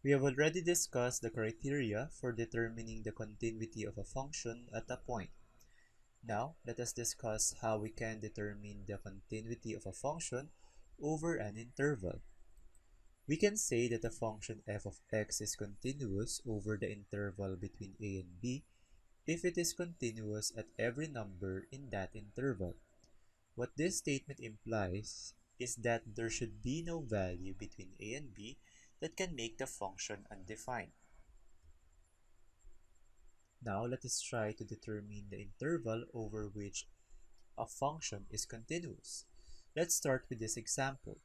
We have already discussed the criteria for determining the continuity of a function at a point. Now, let us discuss how we can determine the continuity of a function over an interval. We can say that a function f of x is continuous over the interval between a and b if it is continuous at every number in that interval. What this statement implies is that there should be no value between a and b that can make the function undefined. Now let us try to determine the interval over which a function is continuous. Let's start with this example.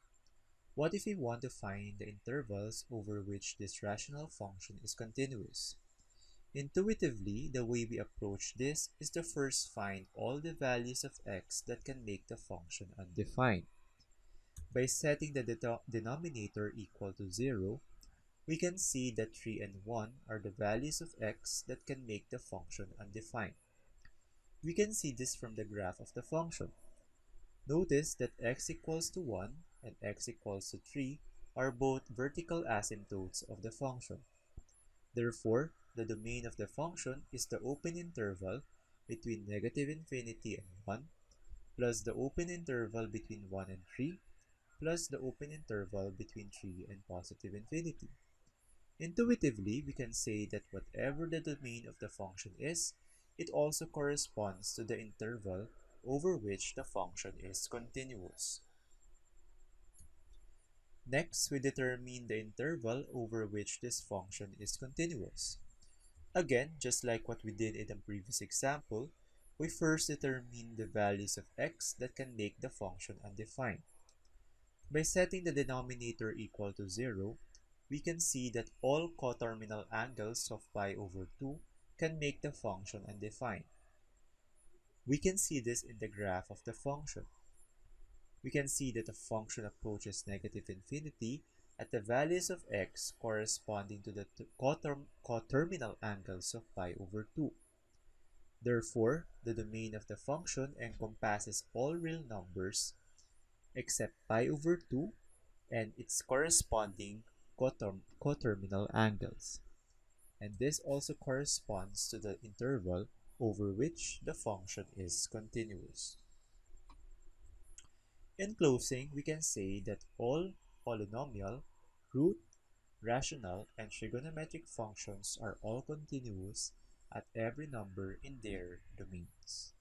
What if we want to find the intervals over which this rational function is continuous? Intuitively, the way we approach this is to first find all the values of x that can make the function undefined. By setting the denominator equal to 0, we can see that 3 and 1 are the values of x that can make the function undefined. We can see this from the graph of the function. Notice that x equals to 1 and x equals to 3 are both vertical asymptotes of the function. Therefore, the domain of the function is the open interval between negative infinity and 1 plus the open interval between 1 and 3 plus the open interval between 3 and positive infinity. Intuitively, we can say that whatever the domain of the function is, it also corresponds to the interval over which the function is continuous. Next, we determine the interval over which this function is continuous. Again, just like what we did in the previous example, we first determine the values of x that can make the function undefined. By setting the denominator equal to 0, we can see that all coterminal angles of pi over 2 can make the function undefined. We can see this in the graph of the function. We can see that the function approaches negative infinity at the values of x corresponding to the coterminal angles of pi over 2. Therefore, the domain of the function encompasses all real numbers except pi over 2 and its corresponding coterminal angles. And this also corresponds to the interval over which the function is continuous. In closing, we can say that all polynomial, root, rational, and trigonometric functions are all continuous at every number in their domains.